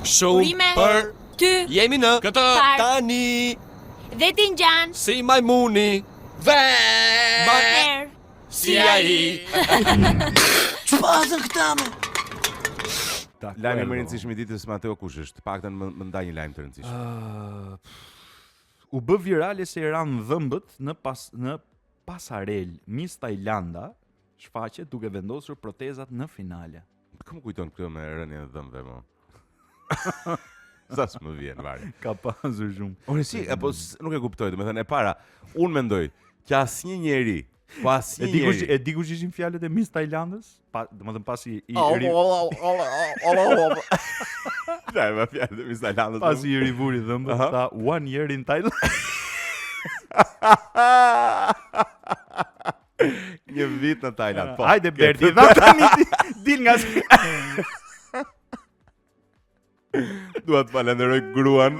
Shumë për ty. Jemi në Këtë tani Dhe Tinxhan. si majmuni Erë. si ai. Çfarë këta më? Lajmi më i rëndësishëm i ditës Mateo kush është? Paktën më ndaj një lajm të rëndësishëm. U bë virale se i ran dhëmbët në pasarel Miss Tajlanda shfaqet duke vendosur protezat në finale. Kë më kujton këtë me rënien e dhëmbëve më? Sa s'më vjen vari. Ka pasur shumë. Ore si, apo nuk e kuptoj, domethënë e para, unë mendoj që asnjë njeri, po asnjë njeri. E di kush ishin fjalët e Miss Tajlandës? Domethënë pasi i Dai, ma fjalë të Miss Tajlandës. pasi i rivuri dhëmbët, tha 1 year in Thailand. Një vit në Tajland. Po. Hajde Berti, dha tani dil nga Dua të falenderoj gruan.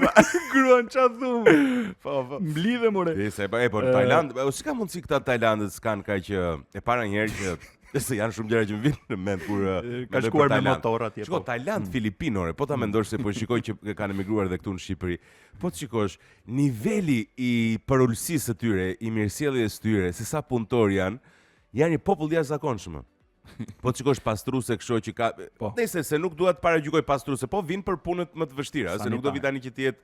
gruan ç'a thumë. Po. Mblidhe more. Se po në Tajland, si ka mundësi këta Tajlandës kanë kaq e para një herë që se janë shumë gjëra që më vinë në mend kur Ka shkuar me motor atje. Shiko, Tajland, Filipinore, po ta mendosh se po shikoj që kanë emigruar edhe këtu në Shqipëri. Po të shikosh, niveli i përulësisë së tyre, i mirësjelljes së tyre, se sa punëtor janë një popull jashtëzakonshëm. Po të shikosh pastruse kështu që ka, nëse se nuk dua të paragjykoj pastruse, po vinë për punët më të vështira, se nuk do vi tani që të jetë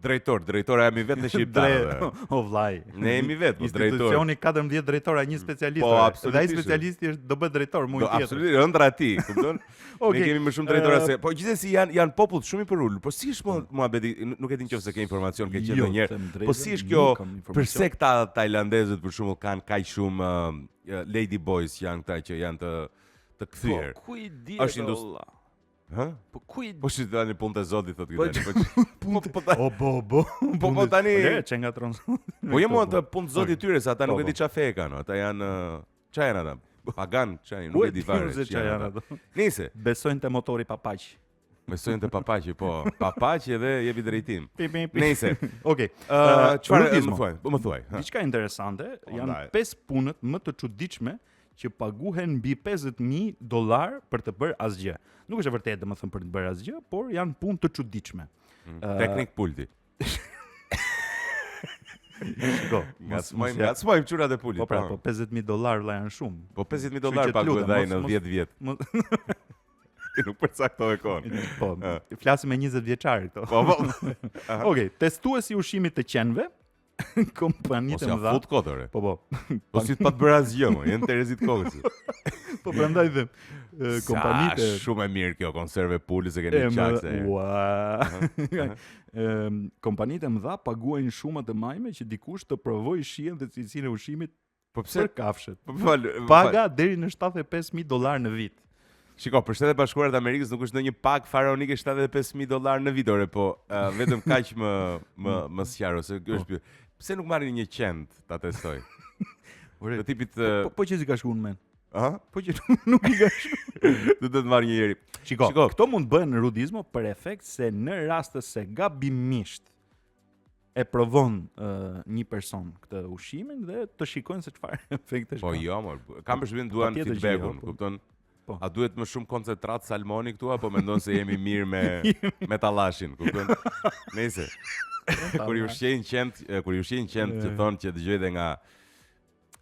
drejtora jam i vetë në Shqiptar. O vllai. Ne jemi vetë, po drejtor. Institucioni 14 drejtora, një specialist. Po, absolutisht. Dhe ai specialisti është do bëhet drejtor më i tjetër. Absolutisht, ëndra ti, kupton? Ne kemi më shumë drejtora se. Po gjithsesi janë popull shumë i përulur. Po si është muhabeti, nuk e di nëse ke informacion, ke qenë ndonjëherë. Po si është kjo? Pse këta tajlandezët për shembull kanë kaq shumë lady boys janë këta që janë të kthyer. Po ku i di? Është Hë? Po ku i Po shi tani punë të Zotit thotë Po tani çe ngatron. Po jo më të punë të Zotit tyre se ata nuk e di çfarë fe kanë, ata janë çfarë janë ata? Pagan, çfarë, nuk e di fare çfarë janë ata. Nice. Besojnë te motori papaq. Besojnë te papaqi, po. Papaqi edhe jepi drejtim. Nice. Okej. Çfarë më thuaj? Po më thuaj. Diçka interesante, janë 5 punët më të çuditshme që paguhen mbi $50,000 për të bërë asgjë. Nuk është e vërtetë domethënë për të bërë asgjë, por janë punë të çuditshme. Teknik pulti. Shiko, ngacmojmë çurat e pulit. Po pra, po $50,000 janë shumë. Po $50,000 paguhet ai në 10 vjet. Nuk përcaktove kohën. Po, flasim me 20 vjeçar këto. Po. Okej, testuesi i ushqimit të qenve, kompanitë më dha. Fut kotore. Po. Po si të pat bërë asgjë, janë Terezit Kokës. Po prandaj them, kompanitë shumë e mirë kjo konserve puli se keni qakse. Kompanitë më dha paguajnë shumë të majme që dikush të provojë shihen dhe cilësinë e ushqimit për kafshët. Paga deri në $75,000 në vit. Shiko, për Shtetet Bashkuara të Amerikës nuk është ndonjë pagë faraonike $75,000 në vit, po vetëm kaq më sqaro se kjo është. Pse nuk marrin një qend ta testoj? Të tipit po që si ka shkuar men. Po që nuk i ka shkuar. Do të marr një herë. Shiko, këto mund bëhen në rudizmo për efekt se në rast se gabimisht e provon një person këtë ushqimin dhe të shikojnë se çfarë efekte ka. Po jo, kam përshtypjen duan feedbackun, kupton? Po. A duhet më shumë koncentrat salmoni këtu apo mendon se jemi mirë me tallashin, kupton? Nëse kur ju shqejnë qend që thonë që dëgjoj edhe nga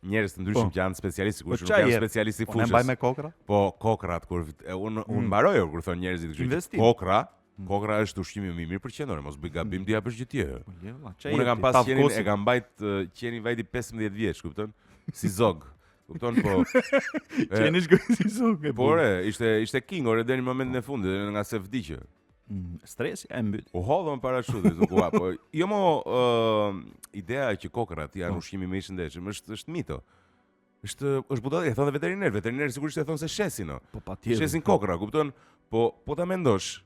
njerëz të ndryshëm që janë specialistë, kur nuk janë specialistë i fushës. Ne mbaj me kokra? Po, kokrat kur unë mbaroj kur thonë njerëzit që kokra është ushqimi më i mirë për qenore, mos bëj gabim ti japësh gjë tjetër. Unë kam pas qenin, e kam mbajt qenin vajti 15 vjeç, kupton? Si zog. Kupton po. Qeni shkoi si zog. Po, ishte king ore deri në momentin e fundit, nga se vdiqë. Stresi e mbyt. U hodhën parashutit, po jo mo ideja që kokrat janë ushqimi më i shëndetshëm, është mito. Është budallë, e thonë veterinerë sigurisht e thonë se shesin, Po patjetër. Shesin kokra, kupton? Po ta mendosh.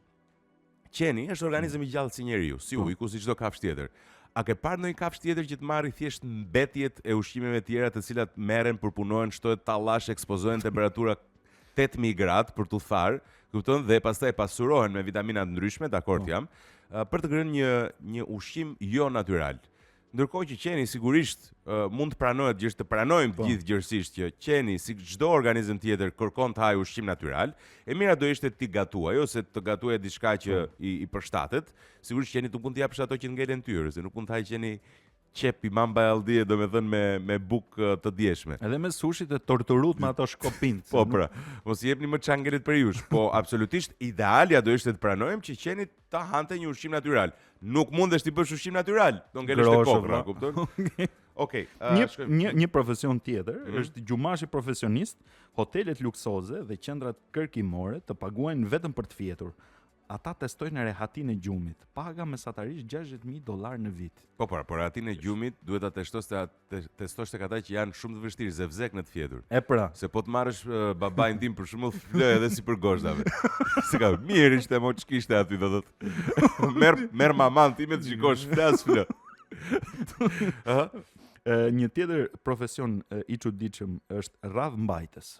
Qeni është organizëm i gjallë si njeriu, si ujku, si çdo kafshë tjetër. A ke parë ndonjë kafshë tjetër që të marrë thjesht mbetjet e ushqimeve tjera të cilat merren, përpunohen, shtohet tallash, ekspozohen temperatura 8000 gradë për t'u tharë, kupton, dhe pastaj pasurohen me vitamina të ndryshme, dakord jam, për të kryer një ushqim jo natyral. Ndërkohë që qeni sigurisht mund të pranohet, gjithë të pranojmë të gjithë gjërësisht që qeni si çdo organizëm tjetër kërkon të hajë ushqim natyral, e mira do ishte ti gatuaj ose të gatuaj diçka që i përshtatet. Sigurisht qeni nuk mund të japësh ato që ngelen tyrë, se nuk mund të hajë qeni qep i mamba jallëdije, domethënë me bukë të djeshme. Edhe me sushit e torturut me ato shkopinj. Po pra, mos i jepni më çangelet për jush, po absolutisht idealja do ishte të pranojmë që qenit ta hante një ushqim natyral. Nuk mundesh ti bësh ushqim natyral, do ngelesh te kokra, kupton? Okej. Një profesion tjetër është gjumashi profesionist, hotelet luksoze dhe qendrat kërkimore të paguajnë vetëm për të fjetur. Ata testojnë rehatinë e gjumit. Paga mesatarisht $60,000 në vit. Po, por rehatinë e gjumit duhet ta testosh tek ata që janë shumë të vështirë, zevzek në të fjetur. E pra, Se po të marrësh babain tim për shembull, floj edhe si për goshtave. Se ka mirë ishte mo ç'kishte aty do thotë. Merr maman time të shikosh flas flë. një tjetër profesion i çuditshëm është radhmbajtës.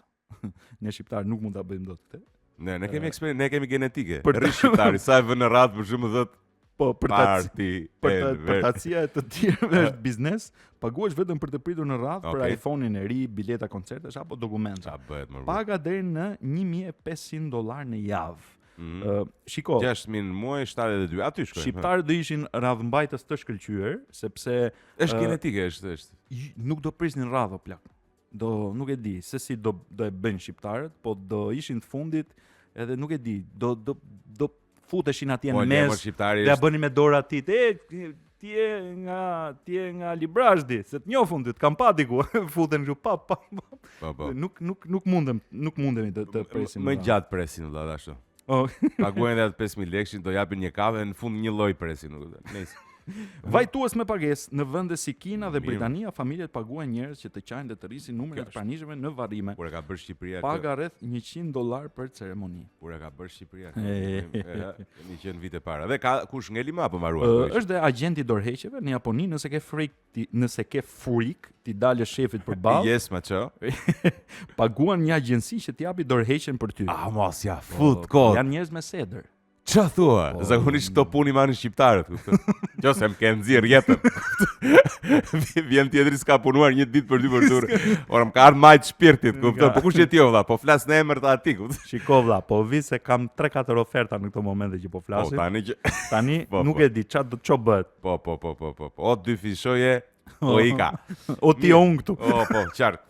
Ne shqiptarë nuk mund ta bëjmë dot këtë. Ne kemi eksperiencë, ne kemi genetike. Për Rri shqiptari, sa e vën në radhë për shembull thotë Po, për parti. tacia e të tjerëve është biznes, paguash vetëm për të pritur në radhë për Okej. iPhone-in e ri, bileta koncertesh apo dokumenta. Ça bëhet më? Paga deri në $1,500 në javë. Shiko, 6.000 muaj, 72. Aty shkojmë. shqiptarët do ishin radhmbajtës të shkëlqyer, sepse Është genetike, është. nuk do prisnin radhë o plak. Nuk e di se si do e bëjnë shqiptarët, po do ishin të fundit, edhe nuk e di, do futeshin atje Po në lemër mes. shqiptari Dhe ja është. bëni me dorë atit, ti je nga Librazhdi, se të njohun ti, të kam pa diku, futen kështu pa. Po. Nuk mundemi të presim. Më gjatë presin vëlla ashtu. Oh. Paguajnë edhe atë 5.000 lekë, do japin një kave në fund një lloj presin, nuk e di. Nice. Vajtues me pagesë në vende si Kina dhe Mirë. Britania, familjet paguajnë njerëz që të qajnë dhe të rrisin numrin e pranishëve në varrime. Kur e ka bërë Shqipëria Paga rreth $100 për ceremoni. Kur e ka bërë Shqipëria. E. Kemi qenë vite para. Dhe ka kush ngeli më apo mbaruar? Është dhe agenti i dorëheqjeve në Japoni, nëse ke frikë ti dalë shefit përballë, Yes, macho. paguan një agjenci që t'i japi dorëheqjen për ty. Ah, mos ja fut kod. Janë njerëz me sedër. Ç'a thua? Po. Zakonisht këto punë i marrin shqiptarët, kupton? Qose më ke nxjerr jetën. Vjen tjetri s'ka punuar një ditë për dy për turë. Ora më ka ardhur majt shpirtit, kupton? Po kush je ti o vlla? Po flas në emër të atij, kupton? Shiko vlla, po vi se kam 3-4 oferta në këto momente që po Po flasim. tani që Tani Po, nuk po. e di ç'a bëhet. po. O dy fishoje, o ika. O ti o unë këtu. Po, qartë.